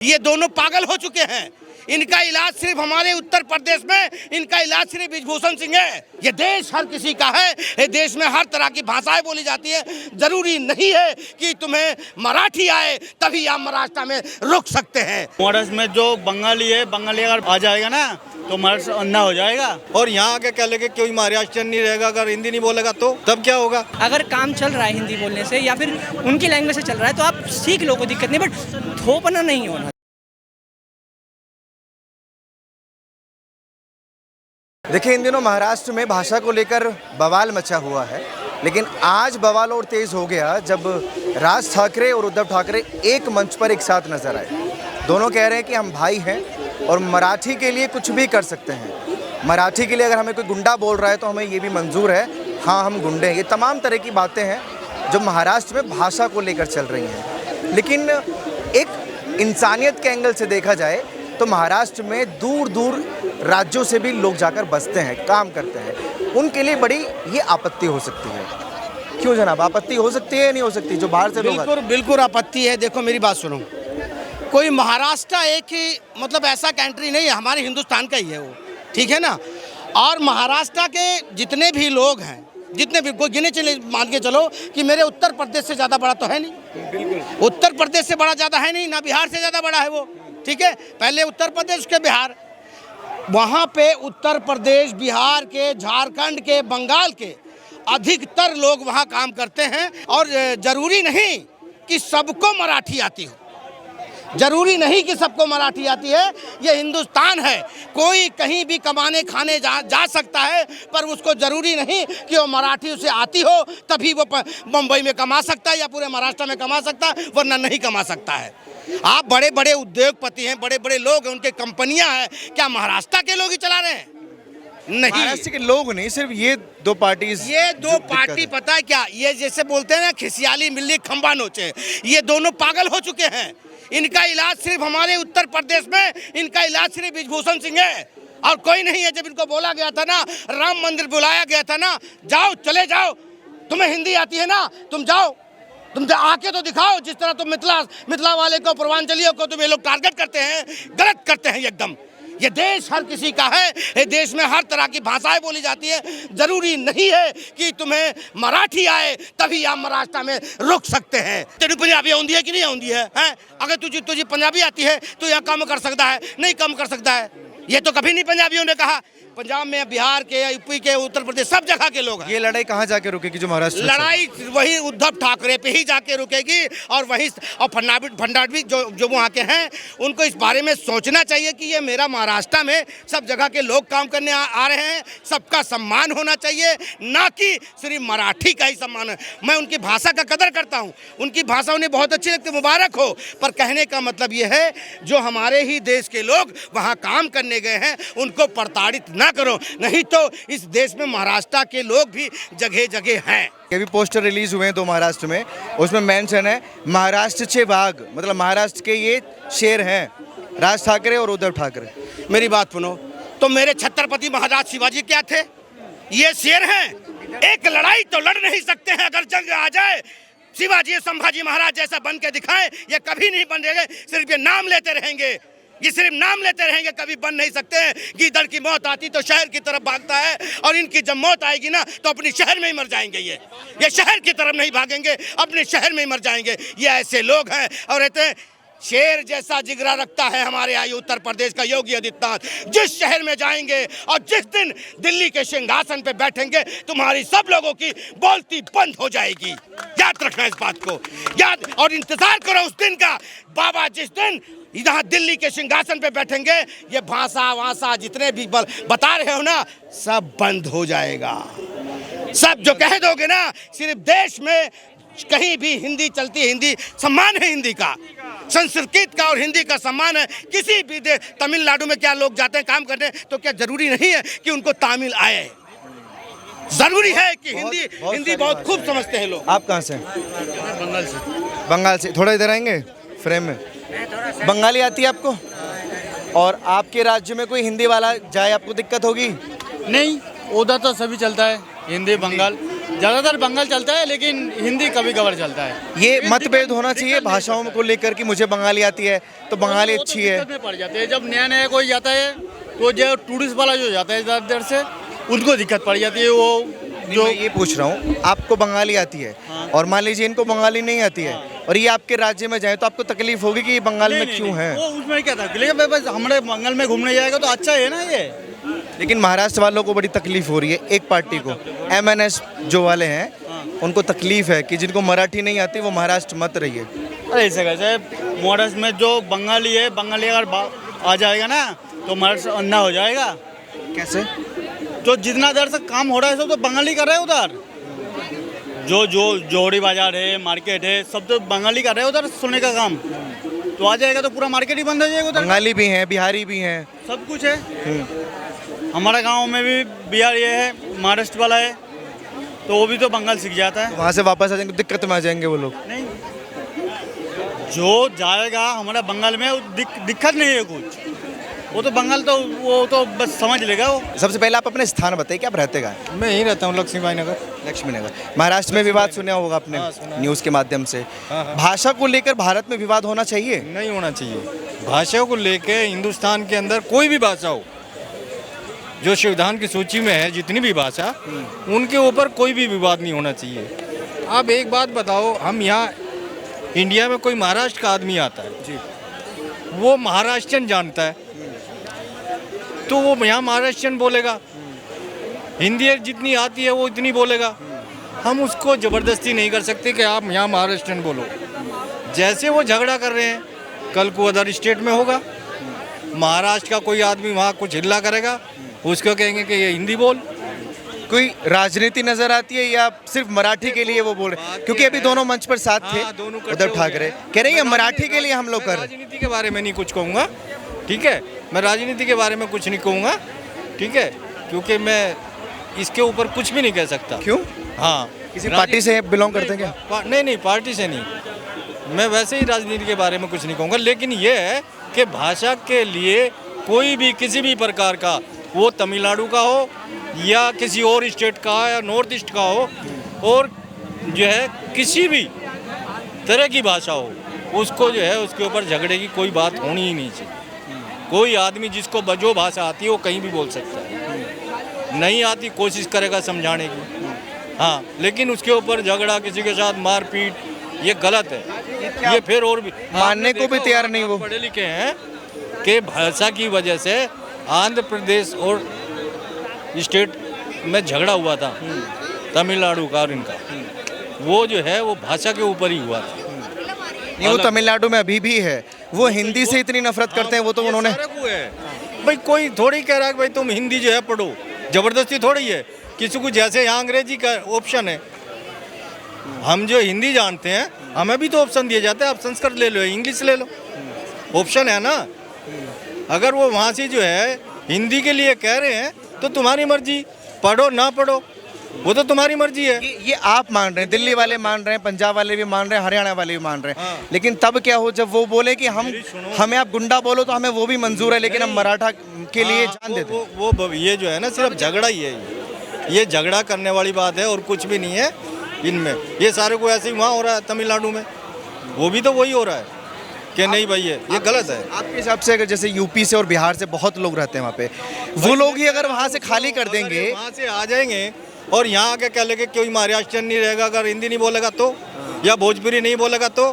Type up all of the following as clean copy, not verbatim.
ये दोनों पागल हो चुके हैं। इनका इलाज सिर्फ हमारे उत्तर प्रदेश में, इनका इलाज सिर्फ ब्रिजभूषण सिंह है। ये देश हर किसी का है। ये देश में हर तरह की भाषाएं बोली जाती है। जरूरी नहीं है कि तुम्हें मराठी आए तभी आप महाराष्ट्र में रुक सकते हैं। महाराष्ट्र में जो बंगाली है, बंगाली अगर आ जाएगा ना तो महाराष्ट्र अंधा हो जाएगा। और यहाँ आके क्या लेके कोई महाराष्ट्र नहीं रहेगा, अगर हिंदी नहीं बोलेगा तो तब क्या होगा। अगर काम चल रहा है हिंदी बोलने से या फिर उनकी लैंग्वेज से चल रहा है तो आप सीख लो, कोई दिक्कत नहीं, बट थोपना नहीं होना। देखिए, इन दिनों महाराष्ट्र में भाषा को लेकर बवाल मचा हुआ है, लेकिन आज बवाल और तेज हो गया जब राज ठाकरे और उद्धव ठाकरे एक मंच पर एक साथ नजर आए। दोनों कह रहे हैं कि हम भाई हैं और मराठी के लिए कुछ भी कर सकते हैं। मराठी के लिए अगर हमें कोई गुंडा बोल रहा है तो हमें ये भी मंजूर है, हाँ हम गुंडे हैं। ये तमाम तरह की बातें हैं जो महाराष्ट्र में भाषा को लेकर चल रही हैं। लेकिन एक इंसानियत के एंगल से देखा जाए तो महाराष्ट्र में दूर दूर राज्यों से भी लोग जाकर बसते हैं, काम करते हैं। उनके लिए बड़ी ये आपत्ति हो सकती है। क्यों जनाब, आपत्ति हो सकती है नहीं हो सकती? जो बाहर से बिल्कुल बिल्कुल आपत्ति है। देखो मेरी बात सुनो, कोई महाराष्ट्र एक ही मतलब ऐसा कंट्री नहीं है, हमारे हिंदुस्तान का ही है वो, ठीक है ना। और महाराष्ट्र के जितने भी लोग हैं, जितने भी, कोई गिने चले मान के चलो कि मेरे उत्तर प्रदेश से ज़्यादा बड़ा तो है नहीं। बिल्कुल उत्तर प्रदेश से बड़ा ज़्यादा है नहीं, ना बिहार से ज़्यादा बड़ा है वो, ठीक है। पहले उत्तर प्रदेश, उसके बिहार। वहाँ पे उत्तर प्रदेश, बिहार के, झारखंड के, बंगाल के अधिकतर लोग वहाँ काम करते हैं। और ज़रूरी नहीं कि सबको मराठी आती हो, जरूरी नहीं कि सबको मराठी आती है। ये हिंदुस्तान है, कोई कहीं भी कमाने खाने जा सकता है, पर उसको जरूरी नहीं कि वो मराठी उसे आती हो तभी वो मुंबई में कमा सकता है या पूरे महाराष्ट्र में कमा सकता है, वरना नहीं कमा सकता है। आप बड़े बड़े उद्योगपति हैं, बड़े बड़े लोग हैं, उनके कंपनियां हैं, क्या महाराष्ट्र के लोग ही चला रहे हैं? नहीं, महाराष्ट्र के लोग नहीं, सिर्फ ये दो पार्टी, ये दो पार्टी पता है क्या, ये जैसे बोलते हैं ना खिसियाली मिल्ली खंबा नोचे, ये दोनों पागल हो चुके हैं। इनका इलाज सिर्फ हमारे उत्तर प्रदेश में, इनका इलाज सिर्फ ब्रिजभूषण सिंह है और कोई नहीं है। जब इनको बोला गया था ना, राम मंदिर बुलाया गया था ना, जाओ चले जाओ, तुम्हें हिंदी आती है ना, तुम जाओ, तुम आके तो दिखाओ। जिस तरह तुम मिथिला वाले को, पूर्वांचलियों को तुम ये लोग टारगेट करते हैं, गलत करते हैं एकदम। ये देश हर किसी का है। ये देश में हर तरह की भाषाएं बोली जाती है। जरूरी नहीं है कि तुम्हें मराठी आए तभी आप महाराष्ट्र में रुक सकते हैं। तेरी पंजाबी आती है कि नहीं आती है? अगर तुझे पंजाबी आती है तो यहाँ काम कर सकता है, नहीं काम कर सकता है। ये तो कभी नहीं पंजाबियों ने कहा। पंजाब में, बिहार के, यूपी के, उत्तर प्रदेश, सब जगह के लोग हैं। ये लड़ाई कहाँ जाके रुकेगी जो महाराष्ट्र? लड़ाई वही उद्धव ठाकरे पे ही जाके रुकेगी। और वही और फडणवीस जो वहाँ के हैं, उनको इस बारे में सोचना चाहिए कि ये मेरा महाराष्ट्र में सब जगह के लोग काम करने आ रहे हैं, सबका सम्मान होना चाहिए, ना कि सिर्फ मराठी का ही सम्मान है। मैं उनकी भाषा का कदर करता हूँ, उनकी भाषा उन्हें बहुत अच्छी लगती है, मुबारक हो। पर कहने का मतलब ये है, जो हमारे ही देश के लोग वहाँ काम करने गए हैं उनको प्रताड़ित ना करो, नहीं तो इस देश में महाराष्ट्र के लोग भी जगह जगह हैं। अभी पोस्टर रिलीज हुए हैं तो महाराष्ट्र में, उसमें मेंशन है महाराष्ट्र छे बाघ, मतलब महाराष्ट्र के ये शेर हैं, राज ठाकरे और उद्धव ठाकरे। मेरी बात सुनो, तो मेरे छत्रपति महाराज शिवाजी क्या थे? ये शेर हैं। एक लड़ाई तो लड़ नहीं सकते हैं, अगर जंग आ जाए शिवाजी संभाजी महाराज जैसा बन के दिखाएं। ये कभी नहीं बनेंगे, सिर्फ ये नाम लेते रहेंगे, ये सिर्फ नाम लेते रहेंगे, कभी बन नहीं सकते हैं। गीदड़ की मौत आती तो शहर की तरफ भागता है, और इनकी जब मौत आएगी ना तो अपने शहर में ही मर जाएंगे। ये शहर की तरफ नहीं भागेंगे, अपने शहर में ही मर जाएंगे। ये ऐसे लोग हैं। और रहते हैं, शेर जैसा जिगरा रखता है हमारे यहाँ उत्तर प्रदेश का योगी आदित्यनाथ। जिस शहर में जाएंगे और जिस दिन दिल्ली के सिंहासन पे बैठेंगे, तुम्हारी सब लोगों की बोलती बंद हो जाएगी। याद रखना इस बात को, याद, और इंतजार करो उस दिन का। बाबा जिस दिन यहाँ दिल्ली के सिंहासन पे बैठेंगे, ये भाषा वासा जितने भी बता रहे हो ना, सब बंद हो जाएगा। सब जो कह दोगे ना, सिर्फ देश में कहीं भी हिंदी चलती है, हिंदी सम्मान है, हिंदी का, संस्कृत का और हिंदी का सम्मान है। किसी भी तमिलनाडु में क्या लोग जाते हैं काम करने, तो क्या जरूरी नहीं है कि उनको तमिल आए? जरूरी है कि हिंदी बहुत खूब समझते हैं लोग। आप कहाँ से? बंगाल से। बंगाल से। थोड़ा इधर आएंगे फ्रेम में। बंगाली आती है आपको? और आपके राज्य में कोई हिंदी वाला जाए, आपको दिक्कत होगी? नहीं, उधर तो सभी चलता है, हिंदी बंगाल। ज़्यादातर बंगाल चलता है, लेकिन हिंदी कभी कभार चलता है। ये मतभेद होना चाहिए भाषाओं को लेकर कि मुझे बंगाली आती है तो बंगाली वो तो अच्छी है। दिक्कत में पड़ जाते हैं। जब नया नया कोई जाता है तो जो टूरिस्ट वाला जो जाता है इधर से, उनको दिक्कत पड़ जाती है। वो जो ये पूछ रहा हूँ, आपको बंगाली आती है और मान लीजिए इनको बंगाली नहीं आती है और ये आपके राज्य में जाए तो आपको तकलीफ होगी कि ये बंगाल में क्यों है। वो उसमें क्या था, लेकिन बस हमारे बंगाल में घूमने जाएगा तो अच्छा है ना ये। लेकिन महाराष्ट्र वालों को बड़ी तकलीफ हो रही है, एक पार्टी को MNS जो वाले हैं उनको तकलीफ है कि जिनको मराठी नहीं आती वो महाराष्ट्र मत रहिए। अरे ऐसे कैसे, महाराष्ट्र में जो बंगाली है, बंगाली अगर आ जाएगा ना तो महाराष्ट्र अन्ना हो जाएगा। कैसे? जो जितना देर से काम हो रहा है सब तो बंगाली कर रहे हैं उधर। जो जोड़ी बाजार है, मार्केट है, सब तो बंगाली कर रहे हैं उधर सोने का काम। तो आ जाएगा तो पूरा मार्केट ही बंद हो जाएगा उधर। बंगाली भी हैं, बिहारी भी हैं, सब कुछ है। हमारा गांव में भी बिहारी है, महाराष्ट्र वाला है, तो वो भी तो बंगाल सीख जाता है। वहाँ से वापस आ जाएंगे, दिक्कत में आ जाएंगे वो लोग। नहीं, जो जाएगा हमारा बंगाल में दिक्कत नहीं है कुछ। वो तो बंगाल तो वो तो बस समझ लेगा वो। सबसे पहले आप अपने स्थान बताइए कि आप रहते कहाँ हैं? मैं यहीं रहता हूँ, लक्ष्मीबाई नगर। लक्ष्मी नगर। महाराष्ट्र में विवाद सुना होगा आपने न्यूज़ के माध्यम से। भाषा को लेकर भारत में विवाद होना चाहिए? नहीं होना चाहिए। भाषाओं को लेके हिंदुस्तान के अंदर कोई भी भाषा हो, जो संविधान की सूची में है जितनी भी भाषा, उनके ऊपर कोई भी विवाद नहीं होना चाहिए। अब एक बात बताओ, हम यहाँ इंडिया में कोई महाराष्ट्र का आदमी आता है जी, वो महाराष्ट्रियन जानता है तो वो यहाँ महाराष्ट्रियन बोलेगा। हिंदी जितनी आती है वो इतनी बोलेगा। हम उसको ज़बरदस्ती नहीं कर सकते कि आप यहाँ महाराष्ट्रियन बोलो। जैसे वो झगड़ा कर रहे हैं, कल को अदर स्टेट में होगा, महाराष्ट्र का कोई आदमी वहाँ कुछ हिल्ला करेगा, उसको कहेंगे कि ये हिंदी बोल। कोई राजनीति नजर आती है या सिर्फ मराठी के लिए वो बोल रहे हैं? क्योंकि अभी दोनों मंच पर साथ थे, उद्धव ठाकरे कह रहे हैं मराठी के लिए हम लोग कर रहे हैं। राजनीति के बारे में नहीं कुछ कहूँगा, ठीक है। मैं राजनीति के बारे में कुछ नहीं कहूँगा, ठीक है, क्योंकि मैं इसके ऊपर कुछ भी नहीं कह सकता। क्यों? हाँ, किसी पार्टी से बिलोंग करते हैं क्या? नहीं, पार्टी से नहीं। मैं वैसे ही राजनीति के बारे में कुछ नहीं कहूँगा, लेकिन ये है कि भाषा के लिए कोई भी किसी भी प्रकार का, वो तमिलनाडु का हो या किसी और स्टेट का या नॉर्थ ईस्ट का हो, और जो है किसी भी तरह की भाषा हो, उसको जो है उसके ऊपर झगड़े की कोई बात होनी ही नहीं चाहिए। कोई आदमी जिसको जो भाषा आती है वो कहीं भी बोल सकता है। नहीं आती कोशिश करेगा समझाने की, हाँ, लेकिन उसके ऊपर झगड़ा, किसी के साथ मारपीट, ये गलत है। ये फिर और भी मानने को भी तैयार नहीं वो। पढ़े लिखे हैं कि भाषा की वजह से आंध्र प्रदेश और स्टेट में झगड़ा हुआ था, तमिलनाडु का और इनका, वो जो है वो भाषा के ऊपर ही हुआ था। नहीं, वो तमिलनाडु में अभी भी है, वो हिंदी से इतनी नफरत करते हैं, वो तो उन्होंने। भाई कोई थोड़ी कह रहा है कि भाई तुम हिंदी जो है पढ़ो, जबरदस्ती थोड़ी है। किसी को जैसे यहाँ अंग्रेजी का ऑप्शन है, हम जो हिंदी जानते हैं हमें भी तो ऑप्शन दिए जाते हैं, आप संस्कृत ले लो, इंग्लिश ले लो, ऑप्शन है ना। अगर वो वहाँ से जो है हिंदी के लिए कह रहे हैं तो तुम्हारी मर्जी, पढ़ो ना पढ़ो वो तो तुम्हारी मर्जी है। ये आप मान रहे हैं, दिल्ली वाले मान रहे हैं, पंजाब वाले भी मान रहे हैं, हरियाणा वाले भी मान रहे हैं। लेकिन तब क्या हो जब वो बोले कि हमें आप गुंडा बोलो तो हमें वो भी मंजूर है, लेकिन हम मराठा के लिए जान देते हैं। वो ये जो है ना सिर्फ झगड़ा ही है, ये झगड़ा करने वाली बात है और कुछ भी नहीं है इनमें। ये सारे को ऐसे ही वहाँ हो रहा है तमिलनाडु में, वो भी तो वही हो रहा है कि नहीं भाई ये गलत है। आपके हिसाब से अगर जैसे यूपी से और बिहार से बहुत लोग रहते हैं वहाँ पे, वो लोग ही अगर वहाँ से खाली कर देंगे, वहाँ से आ जाएंगे और यहाँ आके कह लेंगे कोई महाराष्ट्र नहीं रहेगा, अगर हिंदी नहीं बोलेगा तो, या भोजपुरी नहीं बोलेगा तो,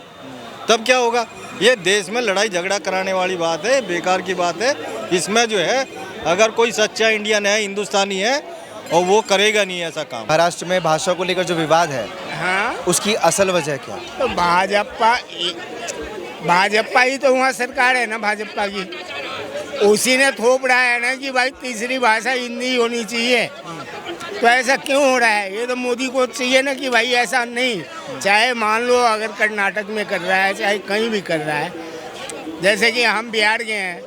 तब क्या होगा? ये देश में लड़ाई झगड़ा कराने वाली बात है, बेकार की बात है। इसमें जो है अगर कोई सच्चा इंडियन है, हिंदुस्तानी है, और वो करेगा नहीं ऐसा काम। महाराष्ट्र में भाषा को लेकर जो विवाद है, हाँ, उसकी असल वजह क्या? तो भाजपा ही तो वहाँ सरकार है ना, भाजपा की। उसी ने थोप रहा है ना कि भाई तीसरी भाषा हिंदी होनी चाहिए। तो ऐसा क्यों हो रहा है? ये तो मोदी को चाहिए ना कि भाई ऐसा नहीं, चाहे मान लो अगर कर्नाटक में कर रहा है, चाहे कहीं भी कर रहा है। जैसे कि हम बिहार के हैं,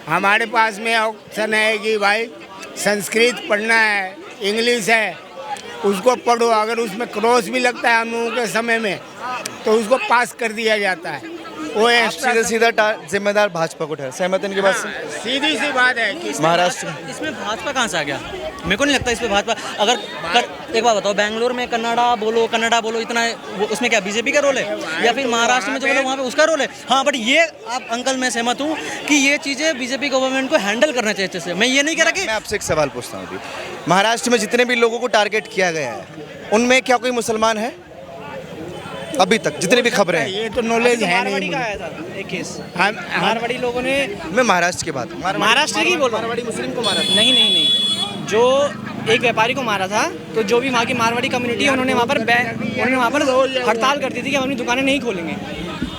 हमारे पास में ऑप्शन है कि भाई संस्कृत पढ़ना है, इंग्लिश है, उसको पढ़ो। अगर उसमें क्रॉस भी लगता है हम लोगों के समय में तो उसको पास कर दिया जाता है। वो एक्स्ट्रा सीधा सीधा जिम्मेदार भाजपा को ठहरा, सहमत इनकी बात से? सीधी सी बात है कि महाराष्ट्र में इसमें भाजपा कहाँ से आ गया? मेरे को नहीं लगता इसमें भाजपा। एक बात बताओ, बेंगलोर में कन्नड़ा बोलो इतना उसमें क्या बीजेपी का रोल है, या फिर महाराष्ट्र में जो बोलो वहाँ पे उसका रोल है? हाँ, बट ये आप अंकल मैं सहमत हूँ कि ये चीज़ें बीजेपी गवर्नमेंट को हैंडल करना चाहिए अच्छे से। मैं ये नहीं कह रहा कि मैं आपसे एक सवाल पूछता हूँ अभी, महाराष्ट्र में जितने भी लोगों को टारगेट किया गया है उनमें क्या कोई मुसलमान है अभी तक, जितनी भी खबरें हैं? ये तो नॉलेज है मारवाड़ी नहीं का आया था एक केस, हम मारवाड़ी लोगों ने, मैं महाराष्ट्र की बात, महाराष्ट्र की बोल रहा हूँ, मारवाड़ी मुस्लिम को मारा? नहीं, जो एक व्यापारी को मारा था, तो जो भी वहाँ की मारवाड़ी कम्युनिटी है उन्होंने वहाँ पर हड़ताल कर दी थी कि हम अपनी दुकानें नहीं खोलेंगे।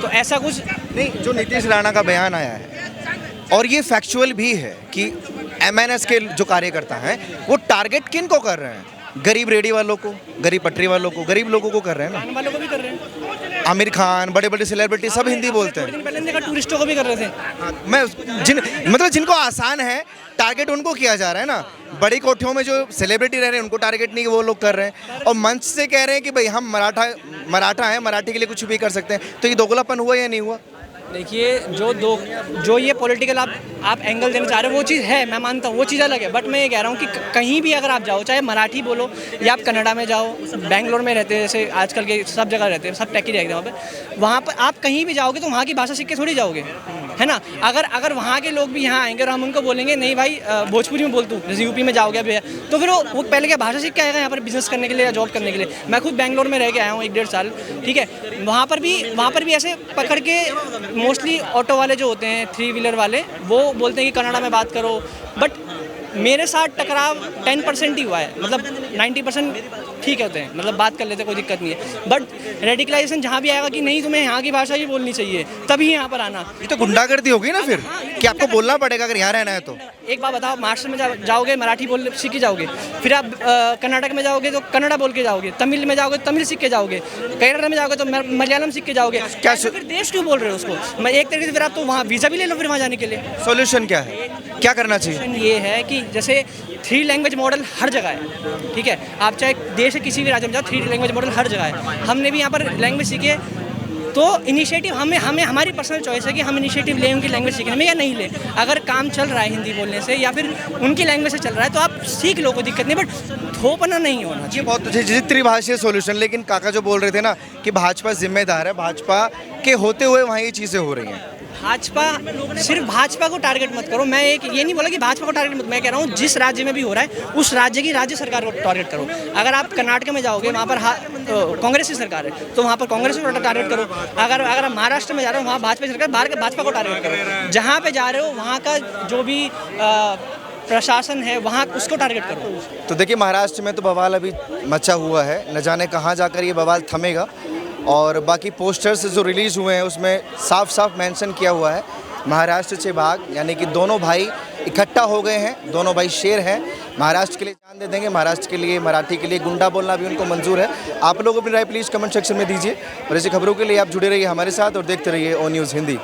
तो ऐसा कुछ नहीं, जो नीतीश राणा का बयान आया है और ये फैक्चुअल भी है कि एमएनएस के जो कार्यकर्ता हैं वो टारगेट किन को कर रहे हैं? गरीब रेडी वालों को, गरीब पटरी वालों को, गरीब लोगों को कर रहे हैं ना। खाने वालों को भी कर रहे हैं, आमिर खान, बड़े बड़े सेलिब्रिटी सब हिंदी बोलते थोड़े हैं। दिन पहले देखा टूरिस्टों को भी कर रहे थे। मैं मतलब जिनको आसान है टारगेट उनको किया जा रहा है ना। बड़ी कोठियों में जो सेलिब्रिटी रह रहे हैं उनको टारगेट नहीं, वो लोग कर रहे हैं। और मंच से कह रहे हैं कि भाई हम मराठा हैं, मराठी के लिए कुछ भी कर सकते हैं। तो ये दोगलापन हुआ या नहीं हुआ? देखिए, जो ये पॉलिटिकल आप एंगल देना चाह रहे हो वो चीज़ है, मैं मानता हूँ, वो चीज़ अलग है। बट मैं ये कह रहा हूँ कि कहीं भी अगर आप जाओ, चाहे मराठी बोलो या आप कन्नड़ा में जाओ, बेंगलोर में रहते हैं जैसे आजकल के सब जगह रहते हैं, सब टेकी रहते हैं वहाँ पर आप कहीं भी जाओगे तो वहाँ की भाषा सीख के थोड़ी जाओगे, है ना। अगर वहाँ के लोग भी यहाँ आएंगे और हम उनको बोलेंगे नहीं भाई भोजपुरी में बोल तू, जैसे यूपी में जाओगे अभी, तो फिर वो पहले क्या भाषा सीख के आएगा यहाँ पर बिजनेस करने के लिए या जॉब करने के लिए। मैं खुद बेंगलोर में रह के आया हूँ 1-1.5 साल, ठीक है। वहाँ पर भी ऐसे पकड़ के मोस्टली ऑटो वाले जो होते हैं 3 व्हीलर वाले वो बोलते हैं कि कन्नड़ा में बात करो। बट मेरे साथ टकराव 10% ही हुआ है, मतलब 90% ठीक होते हैं, मतलब बात कर लेते, कोई दिक्कत नहीं है। बट रेडिकलाइजेशन जहाँ भी आएगा कि नहीं तुम्हें यहाँ की भाषा ही बोलनी चाहिए, तभी यहाँ पर आना। ये तो गुंडागर्दी होगी ना फिर, कि आपको बोलना पड़ेगा अगर यहाँ रहना है तो। एक बात बताओ, महाराष्ट्र में जाओगे मराठी बोल सीख के जाओगे, फिर आप कर्नाटक में जाओगे तो कन्नड़ा बोल के जाओगे, तमिल में जाओगे तो तमिल सीख के जाओगे, केरल में जाओगे तो मलयालम सीख के जाओगे। क्या फिर देश क्यों बोल रहे हो उसको? मैं एक तरीके से फिर आप तो वहाँ वीज़ा भी ले लो फिर वहाँ जाने के लिए। सॉल्यूशन क्या है, क्या करना चाहिए? ये है कि जैसे 3 लैंग्वेज मॉडल हर जगह है, ठीक है। आप चाहे देश के किसी भी राज्य में जाओ, 3 लैंग्वेज मॉडल हर जगह है। हमने भी यहाँ पर लैंग्वेज सीखी है, तो इनिशिएटिव हमें हमारी पर्सनल चॉइस है कि हम इनिशिएटिव लें उनकी लैंग्वेज सीखने में या नहीं लें। अगर काम चल रहा है हिंदी बोलने से या फिर उनकी लैंग्वेज से चल रहा है तो आप सीख लो, कोई दिक्कत नहीं, बट थोपना नहीं होना चाहिए। ये बहुत अच्छी त्रिभाषीय सॉल्यूशन, लेकिन काका जो बोल रहे थे ना कि भाजपा जिम्मेदार है, भाजपा के होते हुए वहाँ ये चीज़ें हो रही हैं। सिर्फ भाजपा को टारगेट मत करो। मैं ये नहीं बोला कि भाजपा को टारगेट मत, मैं कह रहा हूँ जिस राज्य में भी हो रहा है उस राज्य की राज्य सरकार को टारगेट करो। अगर आप कर्नाटक में जाओगे वहाँ पर कांग्रेस की सरकार है तो वहाँ पर कांग्रेस को टारगेट करो। अगर आप महाराष्ट्र में जा रहे हो वहाँ भाजपा की सरकार, भाजपा को टारगेट करो। जहाँ पे जा रहे हो वहाँ का जो भी प्रशासन है वहाँ उसको टारगेट करो। तो देखिए, महाराष्ट्र में तो बवाल अभी मचा हुआ है, न जाने कहाँ जाकर ये बवाल थमेगा। और बाकी पोस्टर्स जो रिलीज़ हुए हैं उसमें साफ साफ मेंशन किया हुआ है महाराष्ट्र से भाग, यानी कि दोनों भाई इकट्ठा हो गए हैं, दोनों भाई शेर हैं। महाराष्ट्र के लिए जान दे देंगे, महाराष्ट्र के लिए, मराठी के लिए गुंडा बोलना भी उनको मंजूर है। आप लोग अपनी राय प्लीज़ कमेंट सेक्शन में दीजिए और ऐसी खबरों के लिए आप जुड़े रहिए हमारे साथ और देखते रहिए ओ न्यूज़ हिंदी।